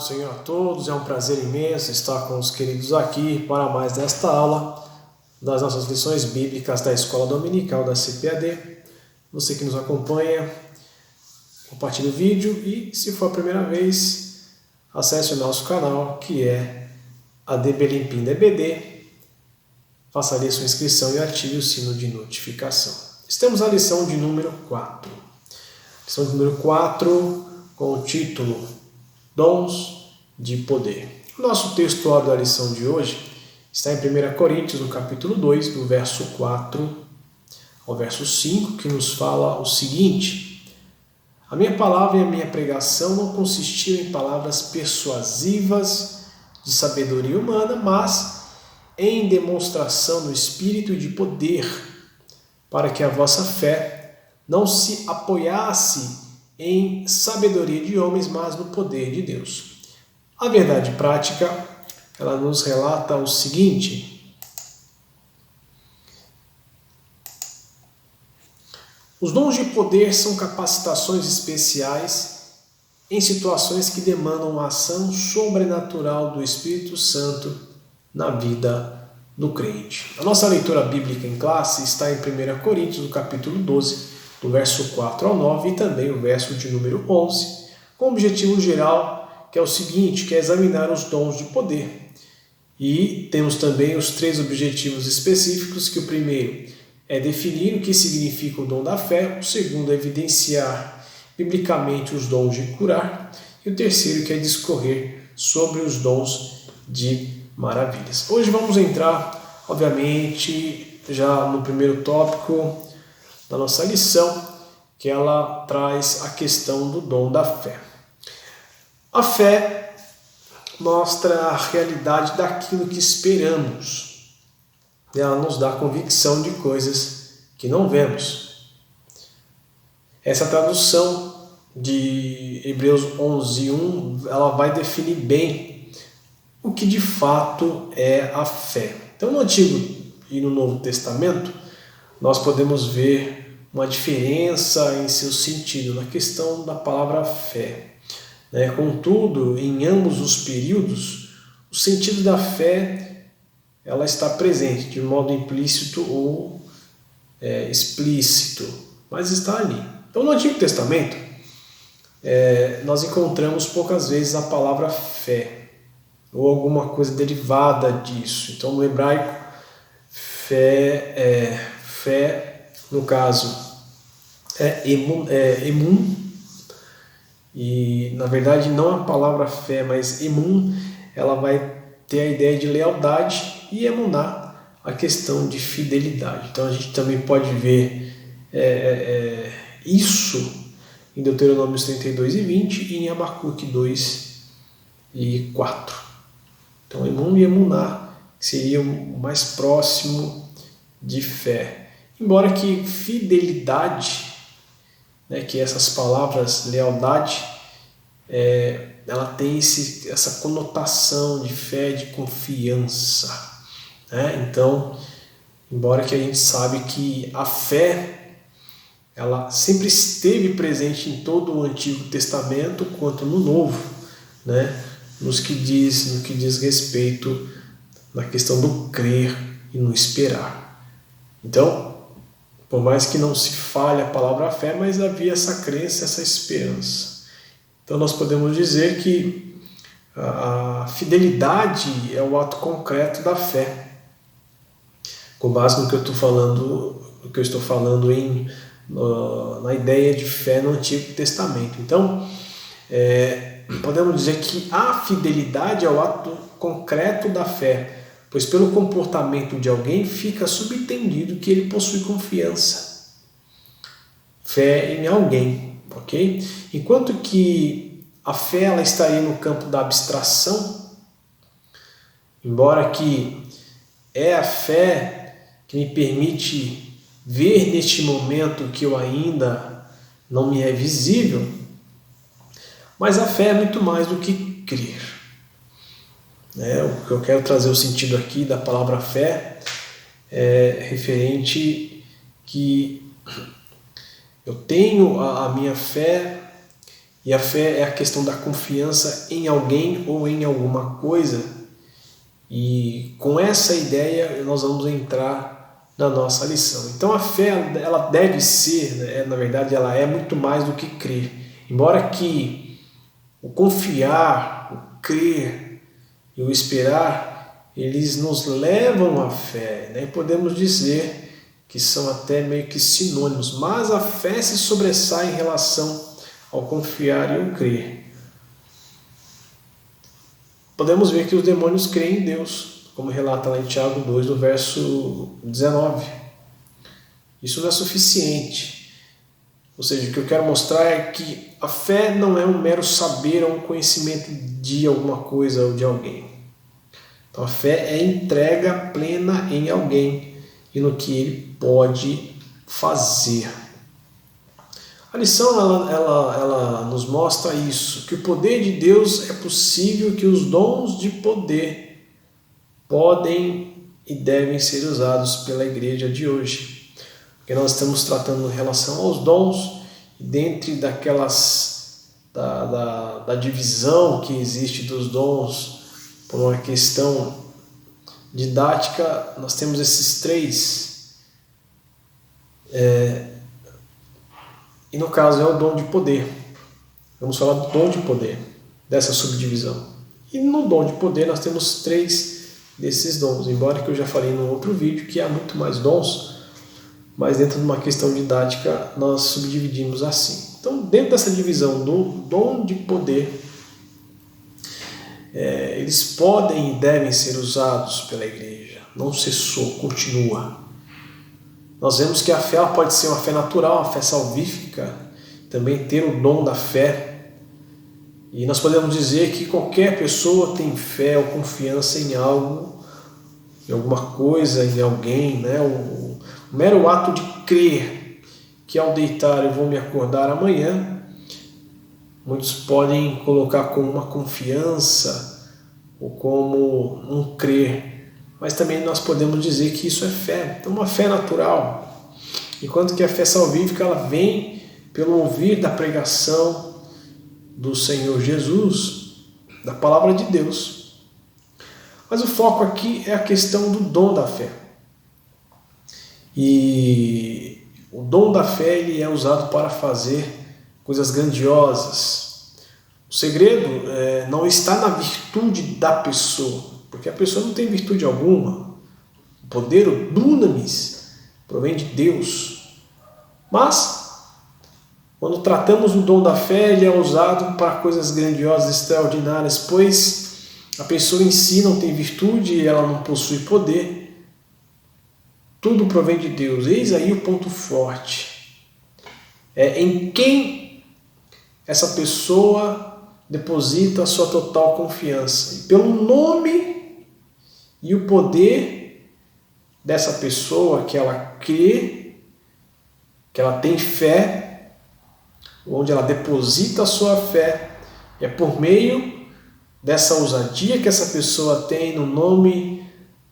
do Senhor a todos, é um prazer imenso estar com os queridos aqui para mais desta aula das nossas lições bíblicas da Escola Dominical da CPAD. Você que nos acompanha, compartilhe o vídeo e, se for a primeira vez, acesse o nosso canal, que é ADB Limpim DBD. Faça ali a sua inscrição e ative o sino de notificação. Estamos na lição de número 4. Lição de número 4, com o título Dons de Poder. O nosso textual da lição de hoje está em 1 Coríntios, no capítulo 2, do verso 4 ao verso 5, que nos fala o seguinte: a minha palavra e a minha pregação não consistiram em palavras persuasivas de sabedoria humana, mas em demonstração do Espírito e de poder, para que a vossa fé não se apoiasse em sabedoria de homens, mas no poder de Deus. A verdade prática, ela nos relata o seguinte: os dons de poder são capacitações especiais em situações que demandam uma ação sobrenatural do Espírito Santo na vida do crente. A nossa leitura bíblica em classe está em 1 Coríntios, no capítulo 12, do verso 4 ao 9 e também o verso de número 11, com o objetivo geral, que é o seguinte, que é examinar os dons de poder. E temos também os 3 objetivos específicos, que o primeiro é definir o que significa o dom da fé, o segundo é evidenciar biblicamente os dons de curar, e o terceiro que é discorrer sobre os dons de maravilhas. Hoje vamos entrar, obviamente, já no primeiro tópico da nossa lição, que ela traz a questão do dom da fé. A fé mostra a realidade daquilo que esperamos. Ela nos dá convicção de coisas que não vemos. Essa tradução de Hebreus 11:1, ela vai definir bem o que de fato é a fé. Então, no Antigo e no Novo Testamento, nós podemos ver uma diferença em seu sentido na questão da palavra fé. Contudo, em ambos os períodos, o sentido da fé ela está presente de modo implícito ou explícito, mas está ali. Então, no Antigo Testamento, nós encontramos poucas vezes a palavra fé ou alguma coisa derivada disso. Então, no hebraico, fé no caso é emun, e na verdade não a palavra fé, mas emun, ela vai ter a ideia de lealdade, e emuná a questão de fidelidade. Então a gente também pode ver isso em Deuteronômio 32:20 e em Abacuque 2:4. Então emun e emuná seria o mais próximo de fé. Embora que fidelidade, que essas palavras, lealdade, ela tem essa conotação de fé, de confiança. Então, embora que a gente sabe que a fé, ela sempre esteve presente em todo o Antigo Testamento, quanto no Novo, no que diz respeito na questão do crer e no esperar. Então, por mais que não se fale a palavra fé, mas havia essa crença, essa esperança. Então nós podemos dizer que a fidelidade é o ato concreto da fé, com base no que eu estou falando, na ideia de fé no Antigo Testamento. Então, podemos dizer que a fidelidade é o ato concreto da fé, pois pelo comportamento de alguém fica subentendido que ele possui confiança, fé em alguém, ok? Enquanto que a fé ela estaria no campo da abstração, embora que é a fé que me permite ver neste momento que eu ainda não me é visível, mas a fé é muito mais do que crer. O que eu quero trazer o sentido aqui da palavra fé é referente que eu tenho a minha fé E a fé é a questão da confiança em alguém ou em alguma coisa. E com essa ideia nós vamos entrar na nossa lição. Então a fé, ela deve ser, né, na verdade ela é muito mais do que crer. Embora que o confiar, o crer e o esperar, eles nos levam à fé, né? Podemos dizer que são até meio que sinônimos, mas a fé se sobressai em relação ao confiar e o crer. Podemos ver que os demônios creem em Deus, como relata lá em Tiago 2, no verso 19. Isso não é suficiente. Ou seja, o que eu quero mostrar é que a fé não é um mero saber ou um conhecimento de alguma coisa ou de alguém. Então a fé é entrega plena em alguém e no que ele pode fazer. A lição ela nos mostra isso, que o poder de Deus é possível, que os dons de poder podem e devem ser usados pela igreja de hoje. Porque nós estamos tratando em relação aos dons, e dentro daquelas da divisão que existe dos dons por uma questão didática, nós temos esses três. E no caso é o dom de poder. Vamos falar do dom de poder, dessa subdivisão. E no dom de poder nós temos três desses dons, embora que eu já falei no outro vídeo que há muito mais dons, mas dentro de uma questão didática nós subdividimos assim. Então, dentro dessa divisão do dom de poder, eles podem e devem ser usados pela igreja. Não cessou, continua. Nós vemos que a fé ela pode ser uma fé natural, uma fé salvífica, também ter o dom da fé. E nós podemos dizer que qualquer pessoa tem fé ou confiança em algo, em alguma coisa, em alguém, né? O mero ato de crer que ao deitar eu vou me acordar amanhã, muitos podem colocar como uma confiança ou como um crer. Mas também nós podemos dizer que isso é fé, então uma fé natural. Enquanto que a fé salvífica ela vem pelo ouvir da pregação do Senhor Jesus, da palavra de Deus. Mas o foco aqui é a questão do dom da fé. E o dom da fé ele é usado para fazer coisas grandiosas. O segredo não está na virtude da pessoa, porque a pessoa não tem virtude alguma. O poder, o dunamis, provém de Deus. Mas, quando tratamos do dom da fé, ele é usado para coisas grandiosas, extraordinárias, pois a pessoa em si não tem virtude, ela não possui poder. Tudo provém de Deus. Eis aí o ponto forte. É em quem essa pessoa deposita a sua total confiança. E pelo nome e o poder dessa pessoa que ela crê, que ela tem fé, onde ela deposita a sua fé, é por meio dessa ousadia que essa pessoa tem no nome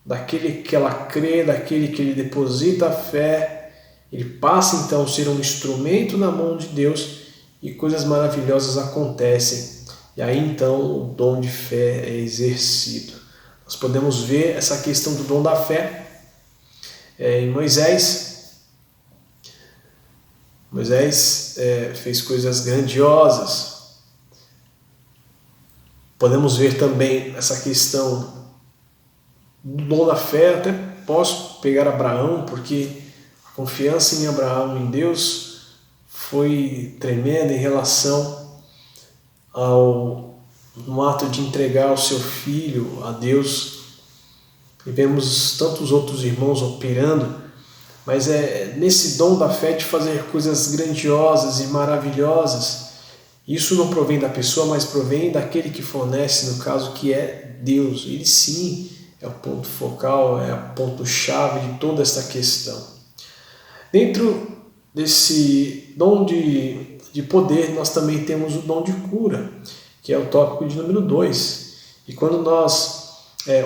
daquele que ela crê, daquele que ele deposita a fé, ele passa então a ser um instrumento na mão de Deus e coisas maravilhosas acontecem. E aí então o dom de fé é exercido. Nós podemos ver essa questão do dom da fé em Moisés. Moisés fez coisas grandiosas. Podemos ver também essa questão do dom da fé. Até posso pegar Abraão, porque a confiança em Abraão, em Deus, foi tremenda em relação no ato de entregar o seu filho a Deus. E vemos tantos outros irmãos operando, mas é nesse dom da fé de fazer coisas grandiosas e maravilhosas. Isso não provém da pessoa, mas provém daquele que fornece, no caso que é Deus. Ele sim é o ponto focal, é o ponto-chave de toda esta questão. Dentro desse dom de poder, nós também temos o dom de cura, que é o tópico de número 2. E quando nós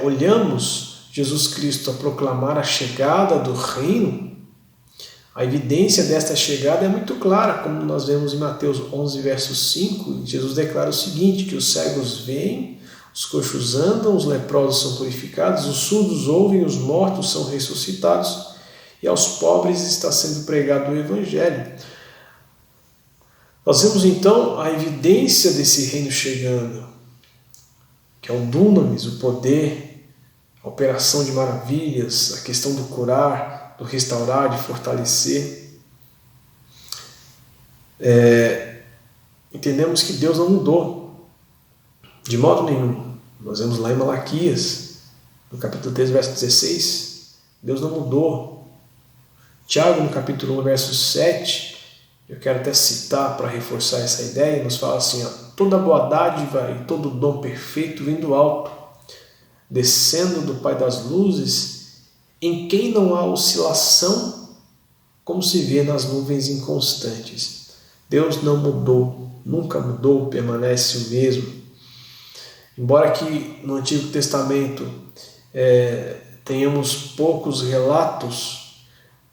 olhamos Jesus Cristo a proclamar a chegada do reino, A evidência desta chegada é muito clara, como nós vemos em Mateus 11, verso 5. Jesus declara o seguinte, que os cegos veem, os coxos andam, os leprosos são purificados, os surdos ouvem, os mortos são ressuscitados e aos pobres está sendo pregado o Evangelho. Nós vemos então a evidência desse reino chegando, que é o dunamis, o poder, a operação de maravilhas, a questão do curar, do restaurar, de fortalecer. Entendemos que Deus não mudou, de modo nenhum. Nós vemos lá em Malaquias, no capítulo 3, verso 16, Deus não mudou. Tiago, no capítulo 1, verso 7, eu quero até citar para reforçar essa ideia, nos fala assim, toda boa dádiva e todo dom perfeito vem do alto, descendo do Pai das luzes, em quem não há oscilação, como se vê nas nuvens inconstantes. Deus não mudou, nunca mudou, permanece o mesmo. Embora que no Antigo Testamento tenhamos poucos relatos,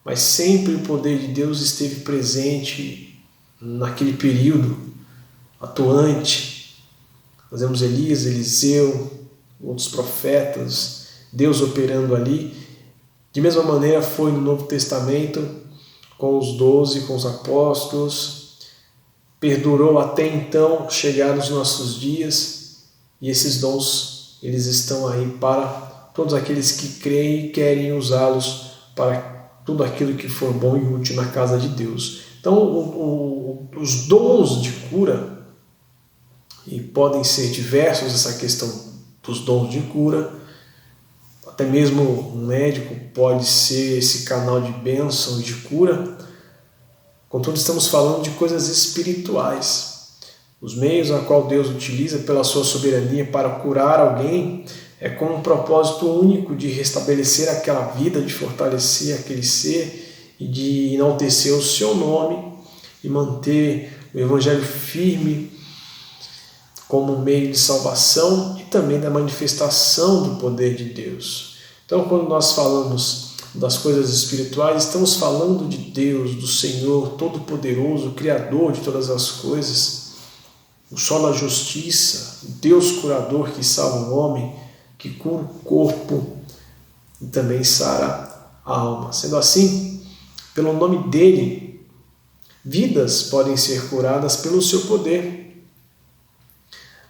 mas sempre o poder de Deus esteve presente naquele período, atuante. Nós vemos Elias, Eliseu, outros profetas, Deus operando ali. De mesma maneira foi no Novo Testamento, com os 12, com os apóstolos, perdurou até então chegar nos nossos dias, e esses dons, eles estão aí para todos aqueles que creem e querem usá-los para tudo aquilo que for bom e útil na casa de Deus. Então, os dons de cura, e podem ser diversos essa questão dos dons de cura, até mesmo um médico pode ser esse canal de bênção e de cura. Contudo, estamos falando de coisas espirituais. Os meios a qual Deus utiliza pela sua soberania para curar alguém é com um propósito único de restabelecer aquela vida, de fortalecer aquele ser e de enaltecer o seu nome e manter o Evangelho firme como meio de salvação e também da manifestação do poder de Deus. Então, quando nós falamos das coisas espirituais, estamos falando de Deus, do Senhor Todo-Poderoso, Criador de todas as coisas, o sol da justiça, o Deus curador que salva o homem, que cura o corpo e também sara a alma. Sendo assim, pelo nome dele, vidas podem ser curadas pelo seu poder.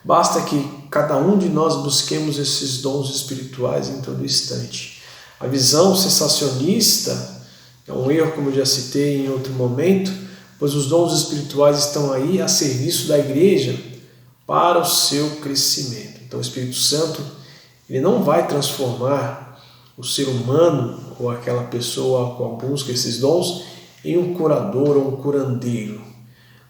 Basta que cada um de nós busquemos esses dons espirituais em todo instante. A visão sensacionista é um erro, como eu já citei em outro momento, pois os dons espirituais estão aí a serviço da igreja para o seu crescimento. Então o Espírito Santo, ele não vai transformar o ser humano ou aquela pessoa a qual busca esses dons em um curador ou um curandeiro.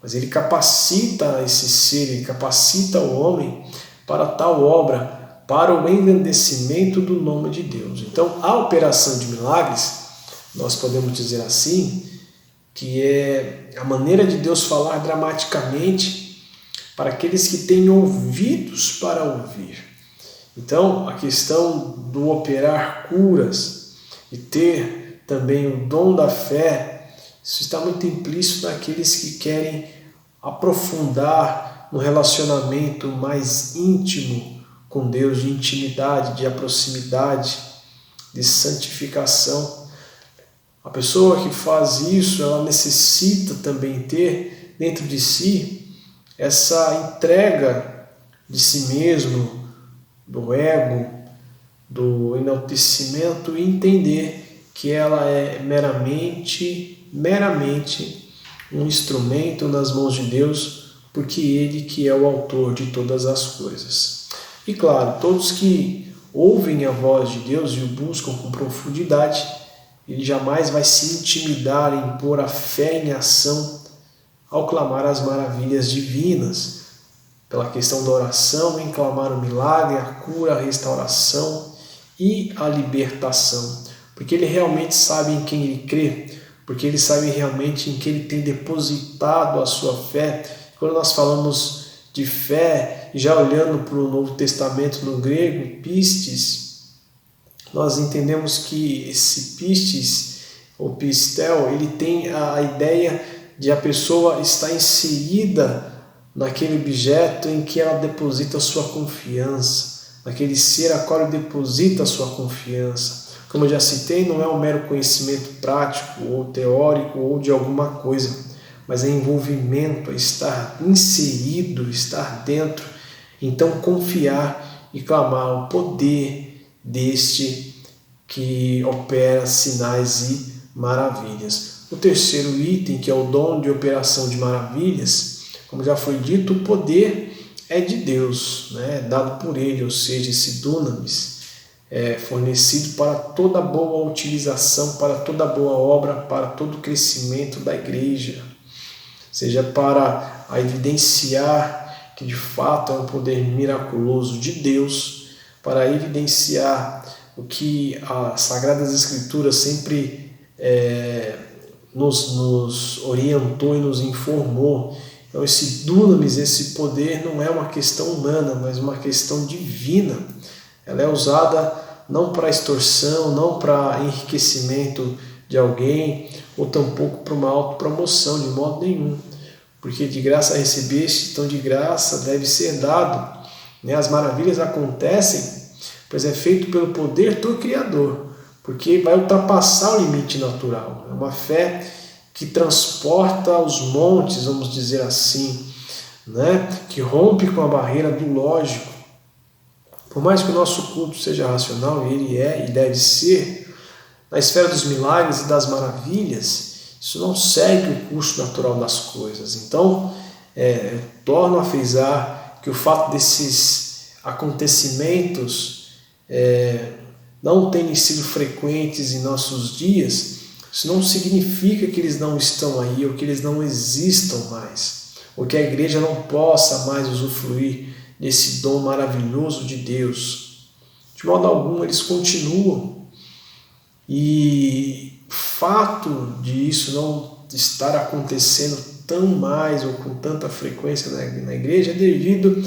Mas ele capacita esse ser, ele capacita o homem para tal obra, para o engrandecimento do nome de Deus. Então, a operação de milagres, nós podemos dizer assim, que é a maneira de Deus falar dramaticamente para aqueles que têm ouvidos para ouvir. Então, a questão do operar curas e ter também o dom da fé, isso está muito implícito naqueles que querem aprofundar no relacionamento mais íntimo com Deus, de intimidade, de proximidade, de santificação. A pessoa que faz isso, ela necessita também ter dentro de si essa entrega de si mesmo, do ego, do enaltecimento e entender que ela é meramente um instrumento nas mãos de Deus, porque Ele que é o autor de todas as coisas. E claro, todos que ouvem a voz de Deus e o buscam com profundidade, ele jamais vai se intimidar em pôr a fé em ação ao clamar as maravilhas divinas, pela questão da oração, em clamar o milagre, a cura, a restauração e a libertação, porque ele realmente sabe em quem ele crê, porque ele sabe realmente em que ele tem depositado a sua fé. Quando nós falamos de fé, já olhando para o Novo Testamento no grego, pistes, nós entendemos que esse pistes o pistel, ele tem a ideia de a pessoa estar inserida naquele objeto em que ela deposita a sua confiança, naquele ser a qual ela deposita a sua confiança. Como eu já citei, não é um mero conhecimento prático ou teórico ou de alguma coisa, mas é envolvimento, é estar inserido, estar dentro. Então confiar e clamar o poder deste que opera sinais e maravilhas. O terceiro item, que é o dom de operação de maravilhas, como já foi dito, o poder é de Deus, né? Dado por Ele, ou seja, esse dunamis é fornecido para toda boa utilização, para toda boa obra, para todo o crescimento da igreja, seja para evidenciar que de fato é um poder miraculoso de Deus, para evidenciar o que as Sagradas Escrituras sempre nos orientou e nos informou. Então esse dunamis, esse poder não é uma questão humana, mas uma questão divina. Ela é usada não para extorsão, não para enriquecimento de alguém, ou tampouco para uma autopromoção, de modo nenhum. Porque de graça recebeste, então de graça deve ser dado. As maravilhas acontecem, pois é feito pelo poder do Criador, porque vai ultrapassar o limite natural. É uma fé que transporta os montes, vamos dizer assim, né? Que rompe com a barreira do lógico. Por mais que o nosso culto seja racional, e ele é e deve ser, na esfera dos milagres e das maravilhas, isso não segue o curso natural das coisas. Então, torno a frisar que o fato desses acontecimentos não terem sido frequentes em nossos dias, isso não significa que eles não estão aí ou que eles não existam mais, ou que a igreja não possa mais usufruir desse dom maravilhoso de Deus. De modo algum, eles continuam. E o fato de isso não estar acontecendo tão mais ou com tanta frequência na igreja é devido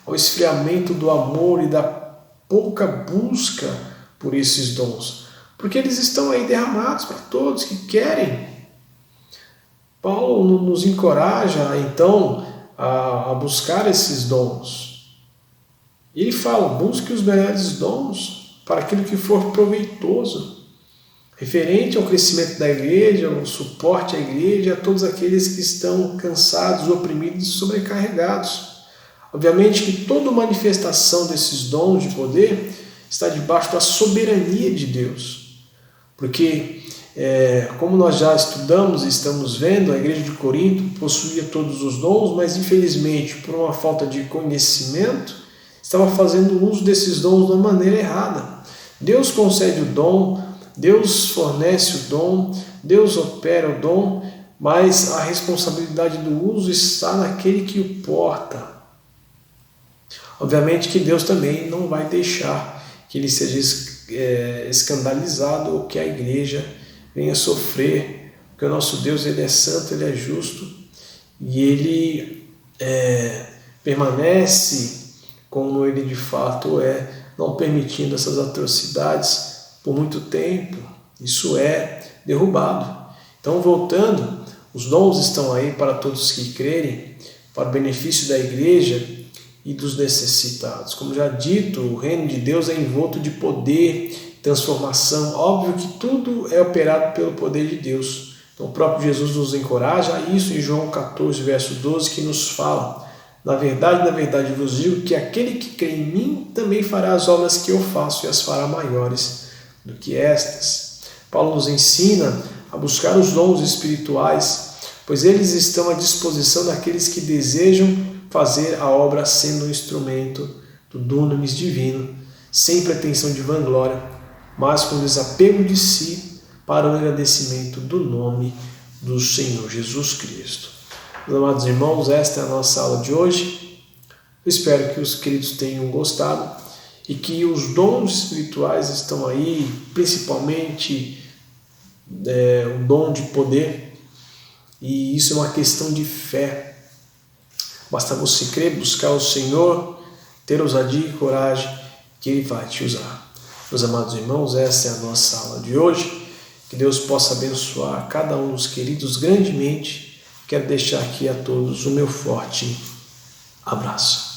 ao esfriamento do amor e da pouca busca por esses dons. Porque eles estão aí derramados para todos que querem. Paulo nos encoraja, então, a buscar esses dons. Ele fala, busque os melhores dons para aquilo que for proveitoso, referente ao crescimento da igreja, ao suporte à igreja, a todos aqueles que estão cansados, oprimidos e sobrecarregados. Obviamente que toda manifestação desses dons de poder está debaixo da soberania de Deus. Porque, como nós já estudamos e estamos vendo, a igreja de Corinto possuía todos os dons, mas infelizmente, por uma falta de conhecimento, estava fazendo uso desses dons de uma maneira errada. Deus concede o dom, Deus fornece o dom, Deus opera o dom, mas a responsabilidade do uso está naquele que o porta. Obviamente que Deus também não vai deixar que ele seja escandalizado ou que a igreja venha sofrer, porque o nosso Deus, ele é santo, ele é justo e ele permanece como ele de fato é, não permitindo essas atrocidades por muito tempo. Isso é derrubado. Então, voltando, os dons estão aí para todos que crerem, para o benefício da igreja e dos necessitados. Como já dito, o reino de Deus é envolto de poder, transformação. Óbvio que tudo é operado pelo poder de Deus. Então, o próprio Jesus nos encoraja a isso em João 14, verso 12, que nos fala: na verdade vos digo que aquele que crê em mim também fará as obras que eu faço e as fará maiores do que estas. Paulo nos ensina a buscar os dons espirituais, pois eles estão à disposição daqueles que desejam fazer a obra sendo um instrumento do dunamis divino, sem pretensão de vanglória, mas com desapego de si para o agradecimento do nome do Senhor Jesus Cristo. Meus amados irmãos, esta é a nossa aula de hoje. Eu espero que os queridos tenham gostado e que os dons espirituais estão aí, principalmente o dom de poder, e isso é uma questão de fé. Basta você crer, buscar o Senhor, ter ousadia e coragem, que Ele vai te usar. Meus amados irmãos, essa é a nossa aula de hoje. Que Deus possa abençoar cada um dos queridos grandemente. Quero deixar aqui a todos o meu forte abraço.